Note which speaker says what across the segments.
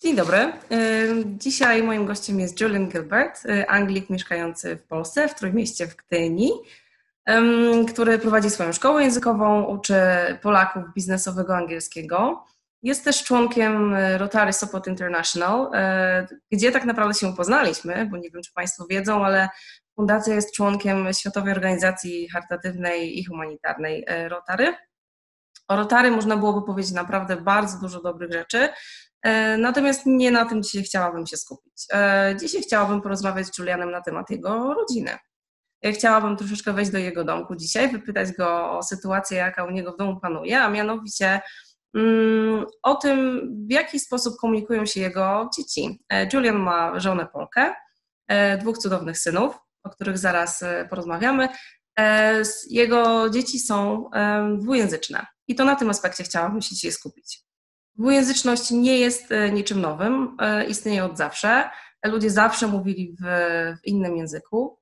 Speaker 1: Dzień dobry. Dzisiaj moim gościem jest Julian Gilbert, Anglik mieszkający w Polsce, w Trójmieście w Gdyni, który prowadzi swoją szkołę językową, uczy Polaków biznesowego angielskiego. Jest też członkiem Rotary Support International, gdzie tak naprawdę się poznaliśmy, bo nie wiem, czy Państwo wiedzą, ale fundacja jest członkiem Światowej Organizacji Charytatywnej i Humanitarnej Rotary. O Rotary można byłoby powiedzieć naprawdę bardzo dużo dobrych rzeczy, natomiast nie na tym dzisiaj chciałabym się skupić. Dzisiaj chciałabym porozmawiać z Julianem na temat jego rodziny. Chciałabym troszeczkę wejść do jego domku dzisiaj, wypytać go o sytuację, jaka u niego w domu panuje, a mianowicie o tym, w jaki sposób komunikują się jego dzieci. Julian ma żonę Polkę, dwóch cudownych synów, o których zaraz porozmawiamy. Jego dzieci są dwujęzyczne i to na tym aspekcie chciałabym się dzisiaj skupić. Dwujęzyczność nie jest niczym nowym, istnieje od zawsze. Ludzie zawsze mówili w innym języku.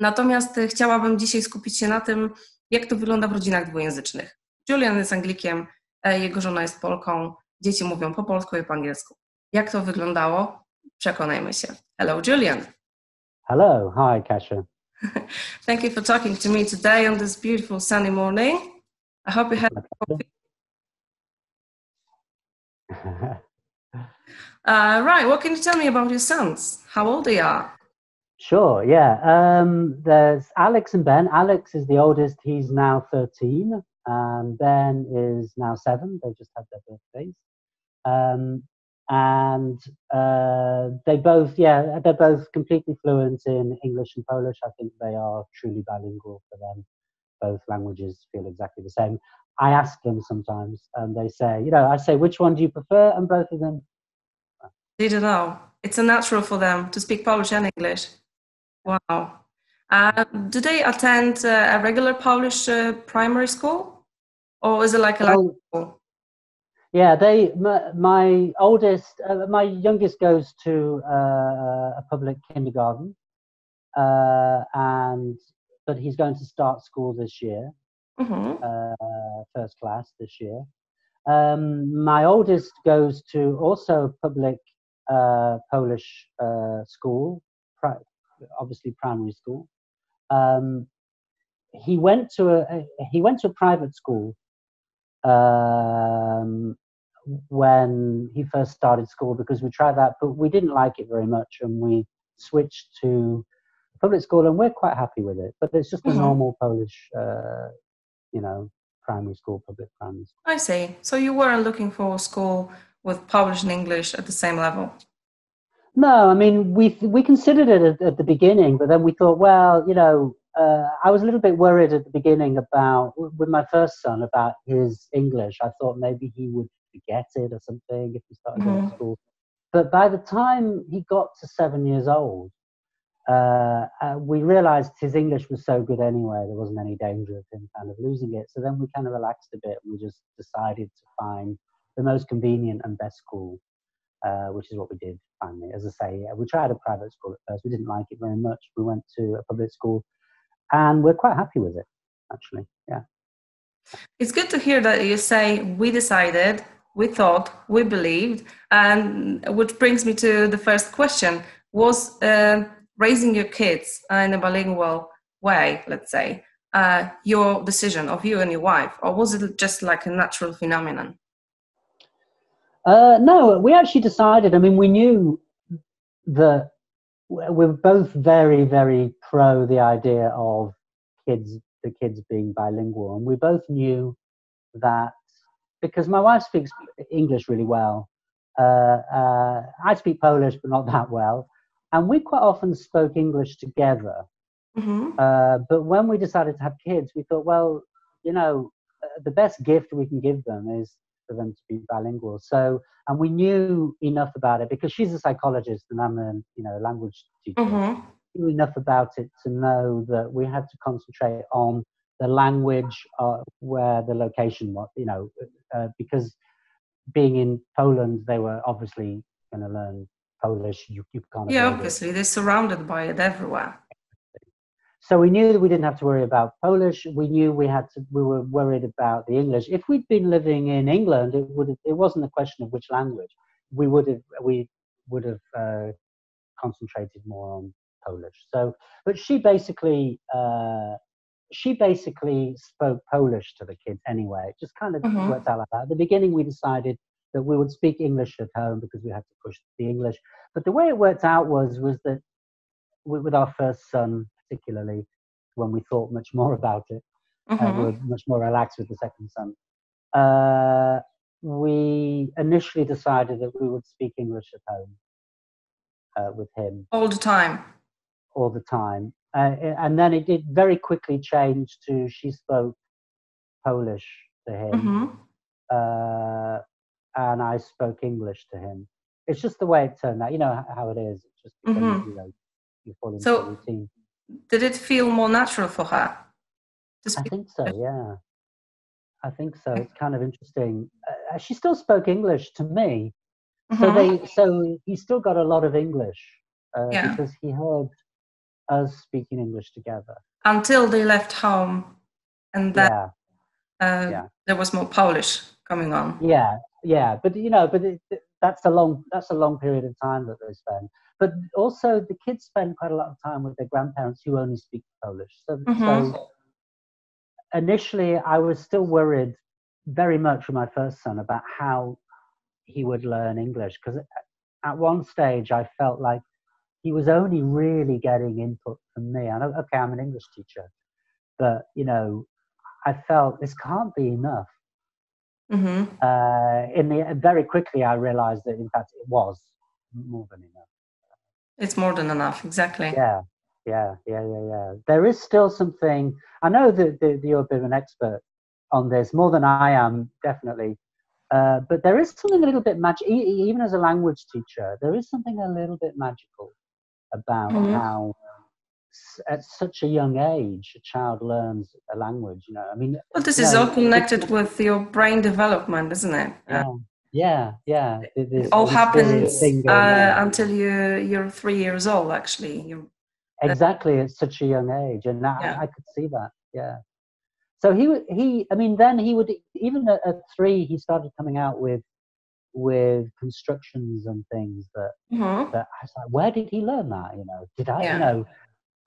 Speaker 1: Natomiast chciałabym dzisiaj skupić się na tym, jak to wygląda w rodzinach dwujęzycznych. Julian jest Anglikiem, jego żona jest Polką, dzieci mówią po polsku i po angielsku. Jak to wyglądało? Przekonajmy się. Hello, Julian.
Speaker 2: Hello. Hi, Kasia.
Speaker 1: Thank you for talking to me today on this beautiful sunny morning. I hope you had coffee. Right, what can you tell me about your sons? How old they are?
Speaker 2: Sure, yeah. There's Alex and Ben. Alex is the oldest. He's now 13. Ben is now 7. They just had their birthdays. They're both completely fluent in English and Polish. I think they are truly bilingual for them. Both languages feel exactly the same. I ask them sometimes, and they say, I say, which one do you prefer? And both of them.
Speaker 1: They don't know. It's a natural for them to speak Polish and English. Wow. Do they attend a regular Polish primary school? Or is it like a language school?
Speaker 2: Yeah, my youngest goes to a public kindergarten, but he's going to start school this year, first class this year. My oldest goes to also public Polish school, obviously primary school. He went to a private school when he first started school because we tried that, but we didn't like it very much, and we switched to public school, and we're quite happy with it. But it's just a normal Polish, primary school, public primary school.
Speaker 1: I see. So you weren't looking for a school with Polish and English at the same level?
Speaker 2: No, I mean, we considered it at the beginning, but then we thought, well, I was a little bit worried at the beginning with my first son, about his English. I thought maybe he would forget it or something if he started going to school. But by the time he got to 7 years old, we realized his English was so good anyway, there wasn't any danger of him kind of losing it. So then we kind of relaxed a bit, and we just decided to find the most convenient and best school, which is what we did finally. As I say, we tried a private school at first. We didn't like it very much. We went to a public school, and we're quite happy with it, actually. Yeah.
Speaker 1: It's good to hear that you say we decided, we thought, we believed, and which brings me to the first question. Was raising your kids in a bilingual way, let's say, your decision of you and your wife, or was it just like a natural phenomenon?
Speaker 2: No, we actually decided. I mean, we knew that we're both very, very pro the idea of the kids being bilingual, and we both knew that because my wife speaks English really well. I speak Polish, but not that well. And we quite often spoke English together. But when we decided to have kids, we thought, well, the best gift we can give them is for them to be bilingual. So, and we knew enough about it because she's a psychologist and I'm a language teacher. We knew enough about it to know that we had to concentrate on the language where the location was, because being in Poland, they were obviously going to learn Polish. You can't.
Speaker 1: Yeah, obviously, they're surrounded by it everywhere.
Speaker 2: So we knew that we didn't have to worry about Polish. We knew we were worried about the English. If we'd been living in England, it wasn't a question of which language. we would have concentrated more on Polish. So, but she basically spoke Polish to the kids anyway. It just kind of worked out like that. At the beginning, we decided that we would speak English at home because we had to push the English. But the way it worked out was that with our first son, particularly, when we thought much more about it, we were much more relaxed with the second son. We initially decided that we would speak English at home with him.
Speaker 1: All the time?
Speaker 2: All the time. And then it did very quickly change to she spoke Polish to him, and I spoke English to him. It's just the way it turned out. You know how it is. It just becomes, you fall into a routine.
Speaker 1: Did it feel more natural for her to speak?
Speaker 2: I think so, yeah. I think so. It's kind of interesting. She still spoke English to me. So he still got a lot of English because he heard us speaking English together. Until
Speaker 1: they left home, and then there was more Polish coming on.
Speaker 2: Yeah. But that's a long period of time that they spend. But also the kids spend quite a lot of time with their grandparents who only speak Polish. So initially, I was still worried very much with my first son about how he would learn English, because at one stage I felt like he was only really getting input from me. I know, okay, I'm an English teacher, but I felt this can't be enough. Very quickly, I realized that in fact it was more than enough.
Speaker 1: It's more than enough, exactly.
Speaker 2: Yeah. There is still something. I know that you're a bit of an expert on this, more than I am, definitely. But there is something a little bit magic, even as a language teacher. There is something a little bit magical about how, at such a young age, a child learns a language.
Speaker 1: Well, this is all connected with your brain development, isn't it?
Speaker 2: Yeah.
Speaker 1: It all happens until you're 3 years old, actually.
Speaker 2: Exactly, at such a young age, and I could see that. Yeah. So then he would, even at 3, he started coming out with constructions and things that I was like, where did he learn that? Did I?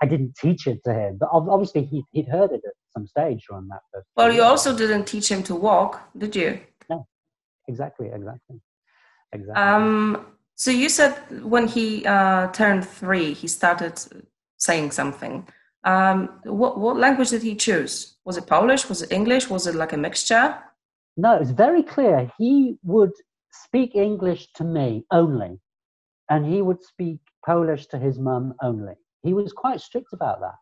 Speaker 2: I didn't teach it to him, but obviously he'd heard it at some stage on that first.
Speaker 1: Well, you also didn't teach him to walk, did you?
Speaker 2: No, exactly.
Speaker 1: So you said when he turned 3, he started saying something. What language did he choose? Was it Polish? Was it English? Was it like a mixture?
Speaker 2: No, it's very clear. He would speak English to me only, and he would speak Polish to his mum only. He was quite strict about that.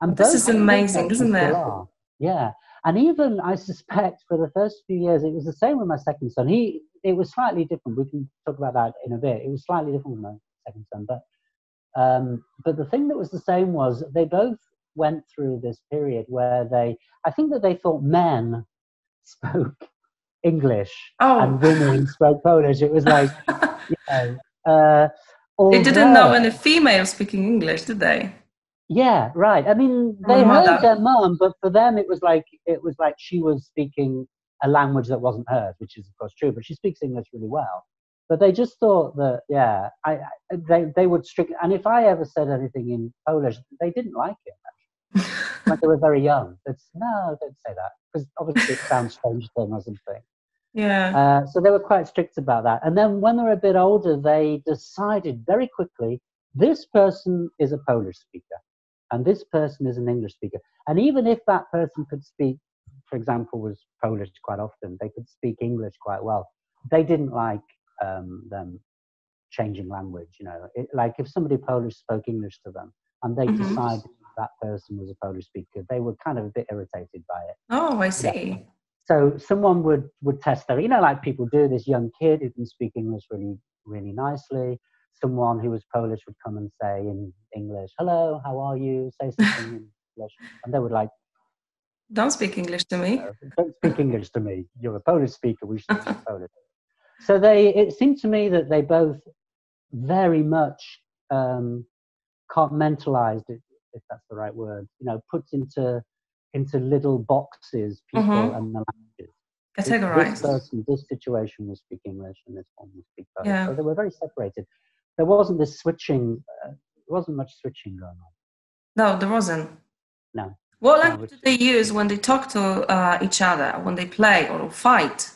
Speaker 2: And
Speaker 1: this is amazing, isn't it?
Speaker 2: Yeah. And even, I suspect, for the first few years, it was the same with my second son. It was slightly different. We can talk about that in a bit. It was slightly different with my second son. But the thing that was the same was they both went through this period where I think that they thought men spoke English and women spoke Polish. It was like,
Speaker 1: they didn't know any females speaking English, did they?
Speaker 2: Yeah, right. I mean, they heard their mum, but for them it was like she was speaking a language that wasn't hers, which is of course true. But she speaks English really well. But they just thought that, they would strictly. And if I ever said anything in Polish, they didn't like it. Actually. When they were very young, no, don't say that, because obviously it sounds strange to them or something.
Speaker 1: Yeah.
Speaker 2: So they were quite strict about that. And then when they were a bit older, they decided very quickly, this person is a Polish speaker and this person is an English speaker. And even if that person could speak, for example, was Polish quite often, they could speak English quite well. They didn't like them changing language. Like if somebody Polish spoke English to them and they decided that person was a Polish speaker, they were kind of a bit irritated by it.
Speaker 1: Oh, I see.
Speaker 2: Yeah. So someone would test their, like people do, this young kid who can speak English really, really nicely. Someone who was Polish would come and say in English, hello, how are you? Say something in English. And they would like,
Speaker 1: don't speak English to me.
Speaker 2: Don't speak English to me. You're a Polish speaker. We should speak Polish. So it seemed to me that they both very much compartmentalized, if that's the right word, put into little boxes, people and the languages.
Speaker 1: categorized.
Speaker 2: This person, this situation will speak English, and this one will speak Polish.
Speaker 1: Yeah.
Speaker 2: So they were very separated. There wasn't this switching. There wasn't much switching going on.
Speaker 1: No, there wasn't.
Speaker 2: No.
Speaker 1: What language do they use when they talk to each other, when they play or fight?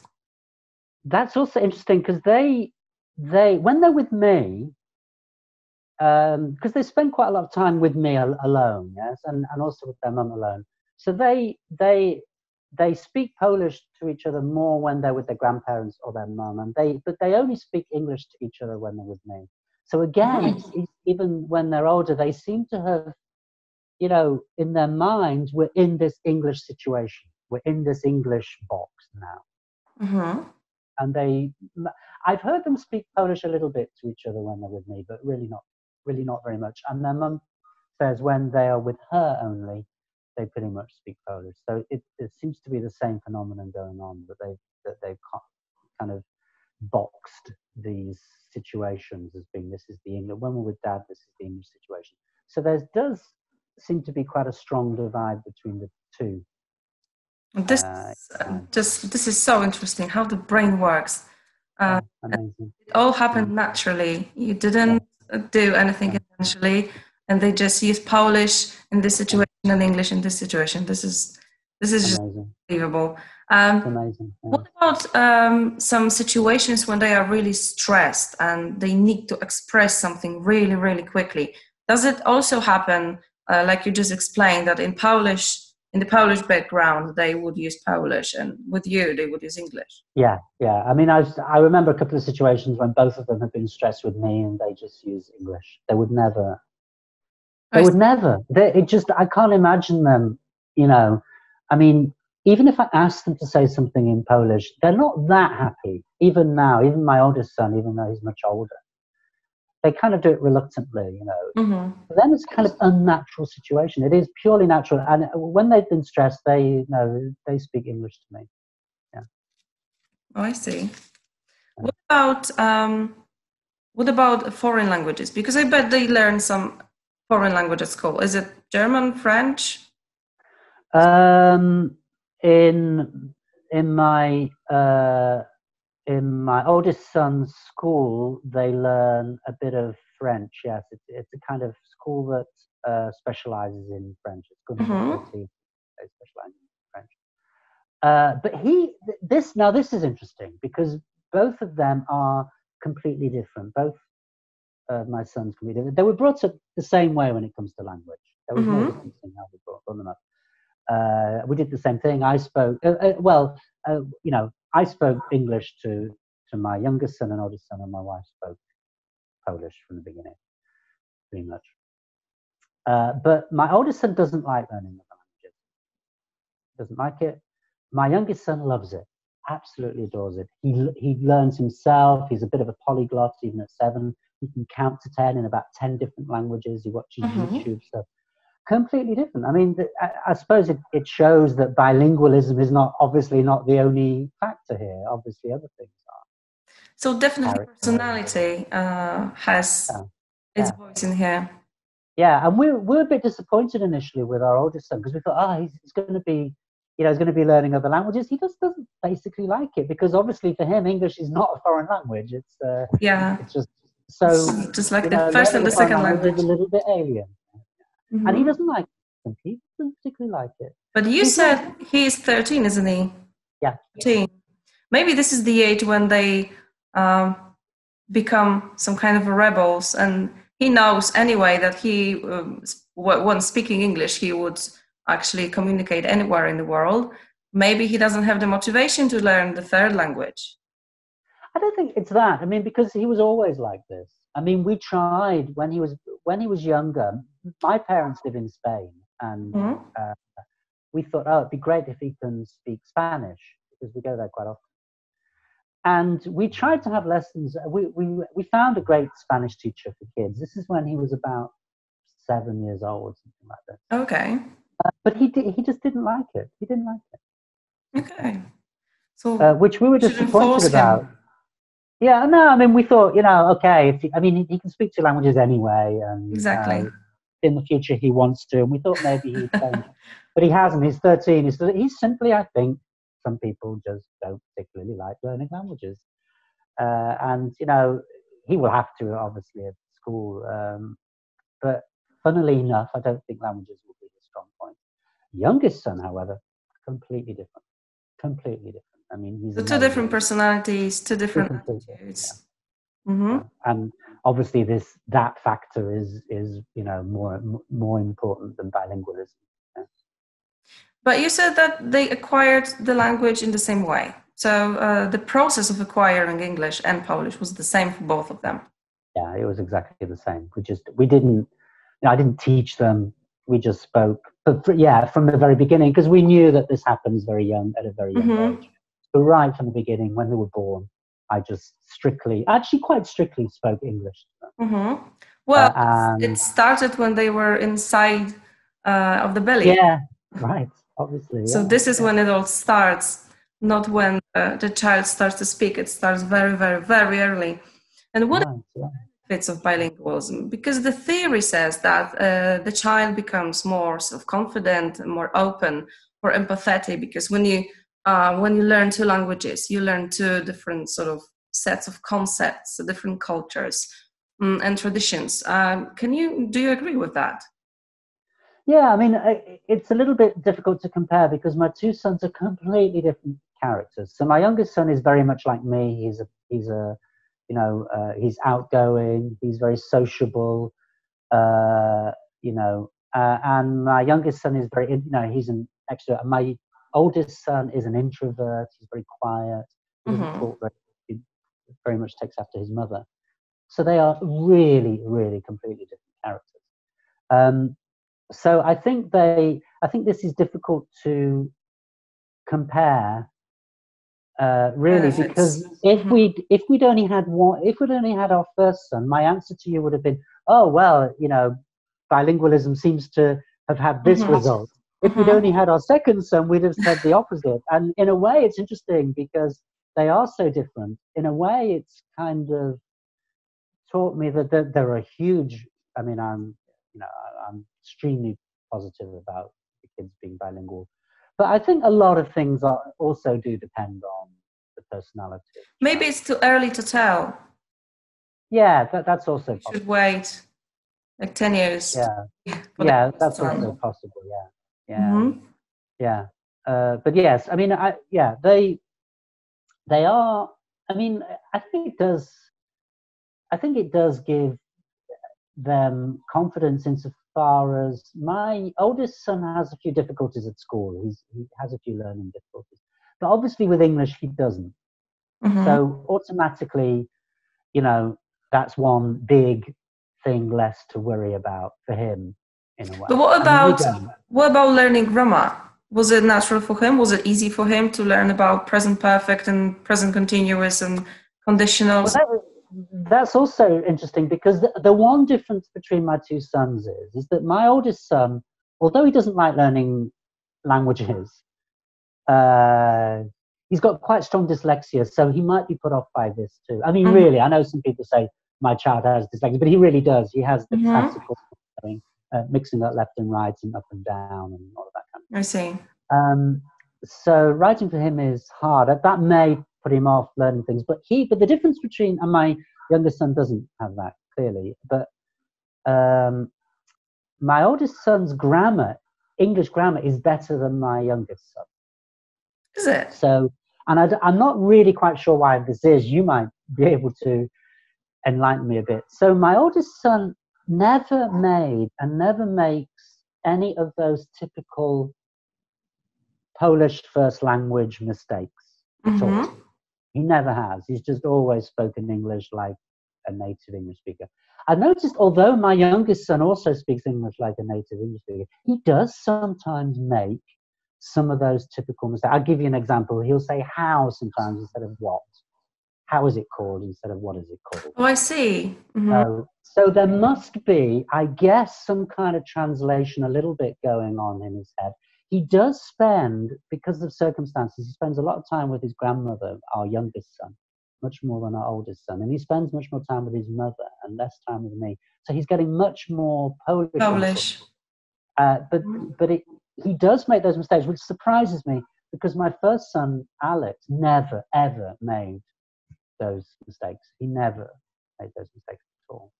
Speaker 2: That's also interesting because they when they're with me, because they spend quite a lot of time with me alone, yes, and also with their mum alone. So they speak Polish to each other more when they're with their grandparents or their mum, but they only speak English to each other when they're with me. So again, it's even when they're older, they seem to have, you know, in their minds, we're in this English situation. We're in this English box now.
Speaker 1: Mm-hmm.
Speaker 2: And I've heard them speak Polish a little bit to each other when they're with me, but really not very much. And their mum says when they are with her only, they pretty much speak Polish. So it seems to be the same phenomenon going on, that they've kind of boxed these situations as being, this is the English, when we're with dad, this is the English situation. So there does seem to be quite a strong divide between the two.
Speaker 1: This is so interesting how the brain works.
Speaker 2: Amazing.
Speaker 1: It all happened naturally. You didn't do anything intentionally, and they just use Polish in this situation and English in this situation. This is just unbelievable.
Speaker 2: Amazing. Yeah.
Speaker 1: What about some situations when they are really stressed and they need to express something really, really quickly? Does it also happen, like you just explained, that in the Polish background they would use Polish, and with you they would use English?
Speaker 2: Yeah. I mean, I remember a couple of situations when both of them had been stressed with me, and they just use English. They would never. I can't imagine them. You know, I mean, even if I ask them to say something in Polish, they're not that happy. Even now, even my oldest son, even though he's much older, they kind of do it reluctantly, you know.
Speaker 1: Mm-hmm.
Speaker 2: For them, it's kind of unnatural situation. It is purely natural, and when they've been stressed, they speak English to me. Yeah.
Speaker 1: Oh, I see. What about foreign languages? Because I bet they learn some foreign language at school. Is it German, French?
Speaker 2: In my oldest son's school, they learn a bit of French. Yes, it's a kind of school that specializes in French. It's good. They specialize in French. But this is interesting because both of them are completely different. Both my sons completely different. They were brought up the same way when it comes to language. There was no difference in how we brought them up. We did the same thing. I spoke I spoke English to my youngest son and oldest son, and my wife spoke Polish from the beginning, pretty much. But my oldest son doesn't like learning the languages. Doesn't like it. My youngest son loves it. Absolutely adores it. He learns himself. He's a bit of a polyglot, even at 7. He can count to 10 in about 10 different languages. He watches YouTube stuff. Completely different. I mean, I suppose it shows that bilingualism is obviously not the only factor here. Obviously, other things are.
Speaker 1: So definitely personality has its voice in here.
Speaker 2: Yeah, and we're a bit disappointed initially with our oldest son because we thought, he's going to be, he's going to be learning other languages. He just doesn't basically like it because obviously for him, English is not a foreign language. It's just so.
Speaker 1: It's just like the first and the second language.
Speaker 2: Is a little bit alien. Mm-hmm. And he doesn't like it. He doesn't particularly like it.
Speaker 1: But you said he is 13, isn't he?
Speaker 2: Yeah.
Speaker 1: 13. Maybe this is the age when they become some kind of rebels, and he knows anyway that he, when speaking English, he would actually communicate anywhere in the world. Maybe he doesn't have the motivation to learn the third language.
Speaker 2: I don't think it's that. I mean, because he was always like this. I mean, we tried when he was younger. My parents live in Spain, and we thought, it'd be great if he can speak Spanish because we go there quite often. And we tried to have lessons. We found a great Spanish teacher for kids. This is when he was about 7 years old, something like that.
Speaker 1: Okay.
Speaker 2: But he just didn't like it. He didn't like it.
Speaker 1: Okay. So
Speaker 2: which we were disappointed about. Yeah, no, I mean, we thought, okay, he can speak 2 languages anyway. And,
Speaker 1: exactly.
Speaker 2: In the future, he wants to. And we thought maybe he'd change. But he hasn't. He's 13. He's simply, I think, some people just don't particularly like learning languages. And, you know, he will have to, obviously, at school. But funnily enough, I don't think languages will be his strong point. Youngest son, however, completely different. Completely different. I mean, he's
Speaker 1: So two different personalities, two different attitudes.
Speaker 2: Yeah. Mm-hmm. Yeah. And obviously, that factor is you know, more important than bilingualism. Yeah.
Speaker 1: But you said that they acquired the language in the same way. So the process of acquiring English and Polish was the same for both of them.
Speaker 2: Yeah, it was exactly the same. We didn't, you know, I didn't teach them. We just spoke. But from the very beginning, because we knew that this happens very young, at a very young age. So right from the beginning, when they were born, I just quite strictly spoke English to them.
Speaker 1: Mm-hmm. Well, it started when they were inside of the belly.
Speaker 2: Yeah, right. Obviously.
Speaker 1: So this is when it all starts, not when the child starts to speak. It starts very, very, very early. And what are the benefits of bilingualism? Because the theory says that the child becomes more self-confident, more open, more empathetic. Because when you learn two languages, you learn two different sort of sets of concepts, different cultures and traditions. Do you agree with that?
Speaker 2: Yeah, I mean, it's a little bit difficult to compare because my two sons are completely different characters. So my youngest son is very much like me. He's outgoing. He's very sociable. And my youngest son is he's an extrovert. And my oldest son is an introvert. He's very quiet. He doesn't talk he very much takes after his mother. So they are really, really completely different characters. So I think this is difficult to compare, really, because if we'd only had our first son, my answer to you would have been, oh well, you know, bilingualism seems to have had this result. If we'd only had our second son, we'd have said the opposite. And in a way, it's interesting because they are so different. In a way, it's kind of taught me that there are huge. I mean, I'm extremely positive about the kids being bilingual, but I think a lot of things also do depend on the personality.
Speaker 1: Maybe it's too early to tell.
Speaker 2: Yeah, that's also
Speaker 1: possible. Should wait like 10 years.
Speaker 2: Yeah, that's also possible. But yes, I mean, they are. I mean, I think it does give them confidence insofar as my oldest son has a few difficulties at school. He has a few learning difficulties, but obviously with English he doesn't. So automatically, you know, that's one big thing less to worry about for him in a way.
Speaker 1: But what about learning grammar? Was it natural for him? Was it easy for him to learn about present perfect and present continuous and conditionals?
Speaker 2: Well, that's also interesting because the one difference between my two sons is that my oldest son, although he doesn't like learning languages, he's got quite strong dyslexia, so he might be put off by this too. I mean, really, I know some people say my child has dyslexia, but he really does. He has the classical mixing up left and right and up and down and all of that kind of thing.
Speaker 1: I see.
Speaker 2: So writing for him is hard. That may put him off learning things, but the difference between, and my youngest son doesn't have that clearly, but my oldest son's English grammar is better than my youngest son.
Speaker 1: Is it?
Speaker 2: So, and I'm not really quite sure why this is. You might be able to enlighten me a bit. So my oldest son never made and never makes any of those typical Polish first language mistakes at all. He never has. He's just always spoken English like a native English speaker. I've noticed, although my youngest son also speaks English like a native English speaker, he does sometimes make some of those typical mistakes. I'll give you an example. He'll say how sometimes instead of what. How is it called instead of what is it called?
Speaker 1: Oh, I see.
Speaker 2: So there must be, I guess, some kind of translation a little bit going on in his head. He does spend, because of circumstances, he spends a lot of time with his grandmother, our youngest son, much more than our oldest son. And he spends much more time with his mother and less time with me. So he's getting much more Polish. But he does make those mistakes, which surprises me. because my first son, Alex, never, ever made those mistakes. He never made those mistakes at all.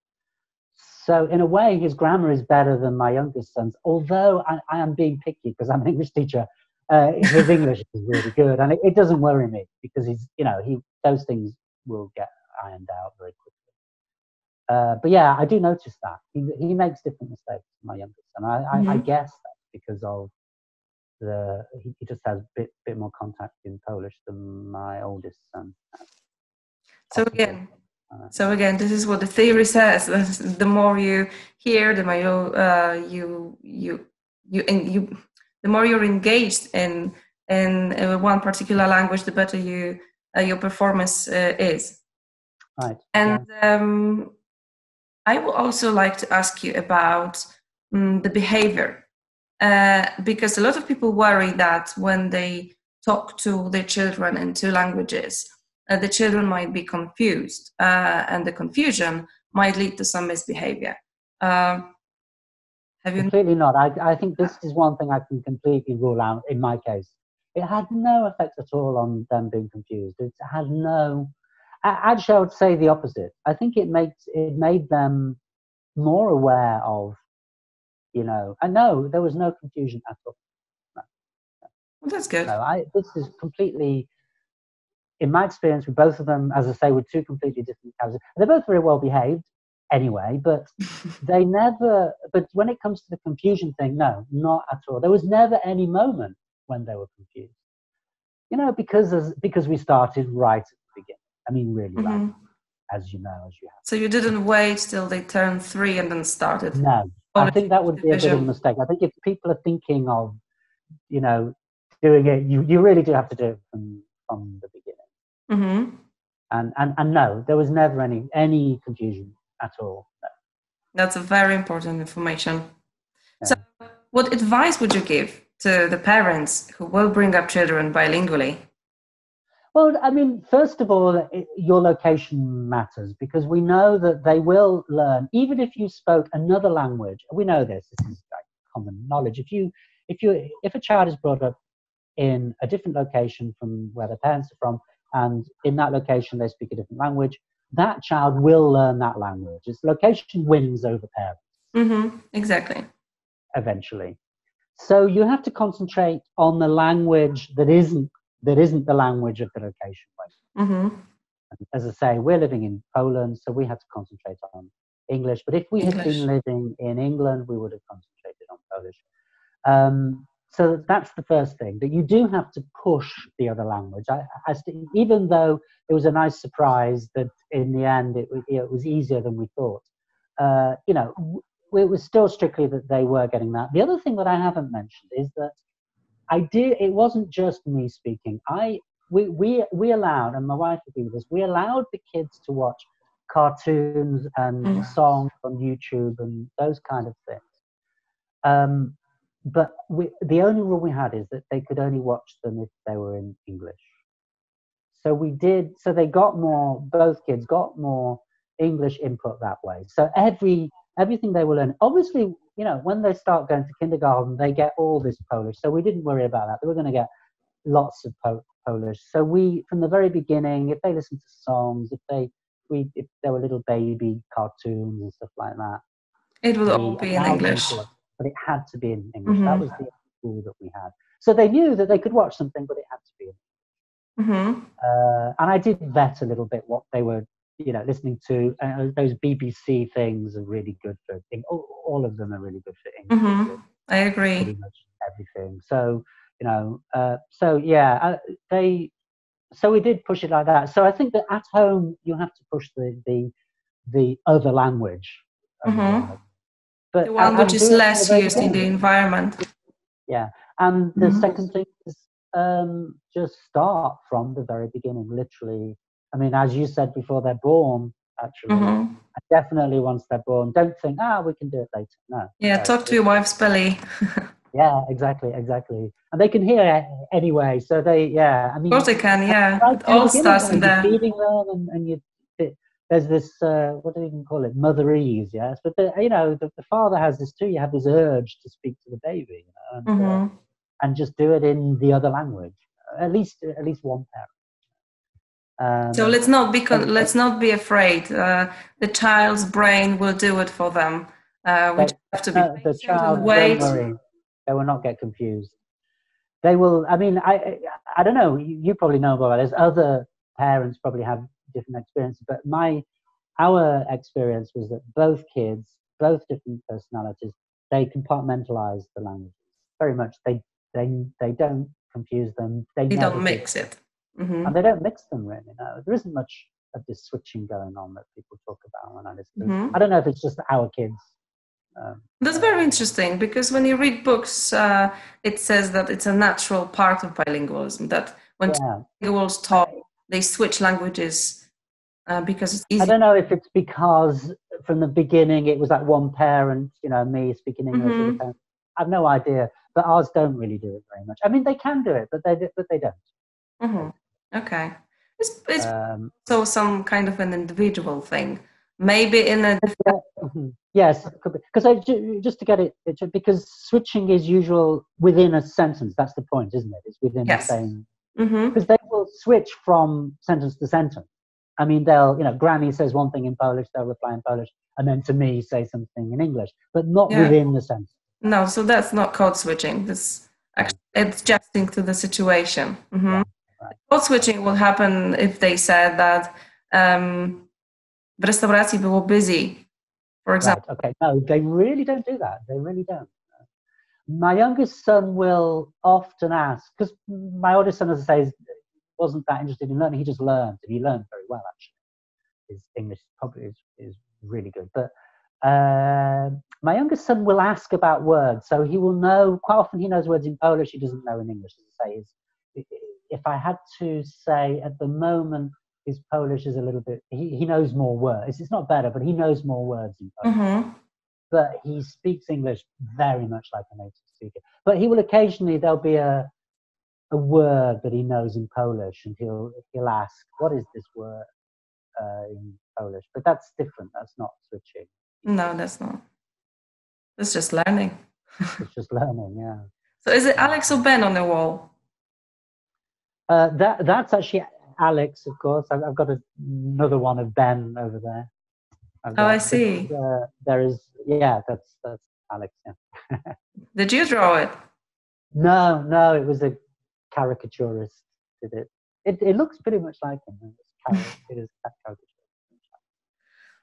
Speaker 2: So in a way, his grammar is better than my youngest son's, although I am being picky because I'm an English teacher. His English is really good, and it doesn't worry me because those things will get ironed out very quickly. But yeah, I do notice that he makes different mistakes than my youngest son. I guess that's because of he just has a bit more contact in Polish than my oldest son has.
Speaker 1: So again, this is what the theory says. The more you hear, the more the more you're engaged in one particular language, the better your performance is.
Speaker 2: Right.
Speaker 1: And I would also like to ask you about the behavior, because a lot of people worry that when they talk to their children in two languages, the children might be confused, and the confusion might lead to some misbehavior. Have you?
Speaker 2: Completely not. I think this is one thing I can completely rule out in my case. It had no effect at all on them being confused. It had no. Actually, I would say the opposite. I think it made them more aware of, and no, there was no confusion at all. No.
Speaker 1: Well, that's good.
Speaker 2: No, this is completely, in my experience with both of them, as I say, with two completely different characters. They're both very well behaved anyway, but they never, but when it comes to the confusion thing, no, not at all. There was never any moment when they were confused. Because we started right at the beginning. I mean, really, right, as you have.
Speaker 1: So you didn't wait till they turned 3 and then started?
Speaker 2: No, I think that would be a bit of a mistake. I think if people are thinking of, doing it, you really do have to do it from the beginning. And no, there was never any confusion at all. No.
Speaker 1: That's a very important information. Yeah. So what advice would you give to the parents who will bring up children bilingually?
Speaker 2: Well, I mean, first of all, your location matters because we know that they will learn, even if you spoke another language. We know this is like common knowledge. If a child is brought up in a different location from where their parents are from, and in that location they speak a different language, that child will learn that language. It's location wins over parents.
Speaker 1: Exactly.
Speaker 2: Eventually. So you have to concentrate on the language that isn't the language of the location. As I say, we're living in Poland, so we had to concentrate on English. But if we had been living in England, we would have concentrated on Polish. So that's the first thing, that you do have to push the other language. Even though it was a nice surprise that in the end it was easier than we thought, it was still strictly that they were getting that. The other thing that I haven't mentioned is that it wasn't just me speaking. We allowed, and my wife agreed with this, we allowed the kids to watch cartoons and songs on YouTube and those kind of things. But the only rule we had is that they could only watch them if they were in English. So both kids got more English input that way. So everything they were learning, obviously, when they start going to kindergarten, they get all this Polish. So we didn't worry about that. They were going to get lots of Polish. So from the very beginning, if they listened to songs, if there were little baby cartoons and stuff like that,
Speaker 1: it would all be in English.
Speaker 2: But it had to be in English. That was the rule that we had. So they knew that they could watch something, but it had to be in English. And I did vet a little bit what they were, listening to. Those BBC things are really good for all of them are really good for English.
Speaker 1: I agree.
Speaker 2: Pretty much everything. So so we did push it like that. So I think that at home you have to push the other language.
Speaker 1: But the one which is less used in the environment.
Speaker 2: Yeah, and the second thing is just start from the very beginning, literally. I mean, as you said before, they're born, actually. Definitely once they're born, don't think, we can do it later. No.
Speaker 1: Yeah, talk to your wife's belly.
Speaker 2: Yeah, exactly. And they can hear anyway, so I mean. Of
Speaker 1: course they can, yeah. It all starts in there.
Speaker 2: Feeding them and there's this, what do you even call it? Motherese, yes. But the father has this too. You have this urge to speak to the baby, and just do it in the other language. At least one parent.
Speaker 1: So let's not be afraid. The child's brain will do it for them. We just have to be patient
Speaker 2: the child,
Speaker 1: and wait.
Speaker 2: don't worry, they will not get confused. They will. I mean, I don't know. You probably know about this. Other parents probably have different experiences, but our experience was that both kids, both different personalities, they compartmentalize the languages very much. They don't confuse them. They
Speaker 1: don't mix it. Mm-hmm.
Speaker 2: And they don't mix them really. No, there isn't much of this switching going on that people talk about when I listen.
Speaker 1: Mm-hmm.
Speaker 2: I don't know if it's just our kids.
Speaker 1: That's very interesting, because when you read books, it says that it's a natural part of bilingualism, that when bilinguals talk, they switch languages because it's easy.
Speaker 2: I don't know if it's because from the beginning it was like one parent, me speaking English with the parent. I have no idea, but ours don't really do it very much. I mean, they can do it, but they don't.
Speaker 1: Mm-hmm. Okay. It's so some kind of an individual thing. Maybe in a...
Speaker 2: Yes, because just to get it, because switching is usual within a sentence. That's the point, isn't it? It's within the same... Because they will switch from sentence to sentence. I mean, they'll, Granny says one thing in Polish, they'll reply in Polish, and then to me say something in English, but not within the sentence.
Speaker 1: No, so that's not code switching. This actually adjusting to the situation. Mm-hmm. Yeah, right. Code switching will happen if they said that w restauracji było busy, for example.
Speaker 2: Right, okay, no, they really don't do that. They really don't. My youngest son will often ask, because my oldest son, as I say, wasn't that interested in learning. He just learned, and he learned very well, actually. His English probably is really good. But my youngest son will ask about words. So he will know, quite often he knows words in Polish he doesn't know in English. As I say, if I had to say at the moment, his Polish is a little bit, he knows more words. It's not better, but he knows more words in Polish.
Speaker 1: Mm-hmm.
Speaker 2: But he speaks English very much like a native speaker. But he will occasionally, there'll be a word that he knows in Polish, and he'll ask, what is this word in Polish? But that's different. That's not switching.
Speaker 1: No, that's not. It's just learning.
Speaker 2: It's just learning, yeah.
Speaker 1: So is it Alex or Ben on the wall?
Speaker 2: That's actually Alex, of course. I've got another one of Ben over there.
Speaker 1: I see.
Speaker 2: There is, that's Alex. Yeah.
Speaker 1: Did you draw it?
Speaker 2: No, it was a caricaturist did it. It looks pretty much like him. It is a caricature.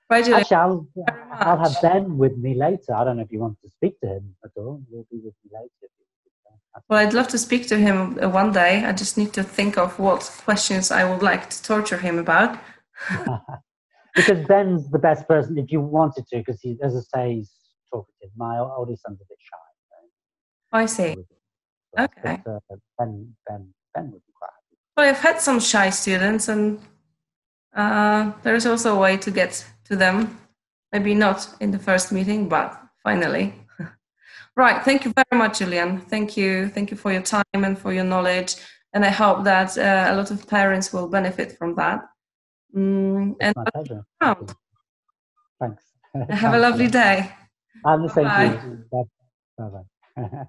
Speaker 1: Right, Julian.
Speaker 2: Actually, I'll have Ben with me later. I don't know if you want to speak to him at all. He'll be with me later.
Speaker 1: Well, I'd love to speak to him one day. I just need to think of what questions I would like to torture him about.
Speaker 2: Because Ben's the best person if you wanted to, because he, as I say, he's talkative. My oldest son's a bit shy. So.
Speaker 1: I see. Okay.
Speaker 2: But, Ben would be quite happy.
Speaker 1: Well, I've had some shy students, and there is also a way to get to them. Maybe not in the first meeting, but finally. Right. Thank you very much, Julian. Thank you for your time and for your knowledge. And I hope that a lot of parents will benefit from that.
Speaker 2: And my pleasure. Thanks.
Speaker 1: Have a lovely day.
Speaker 2: I'm the same to you. Bye-bye.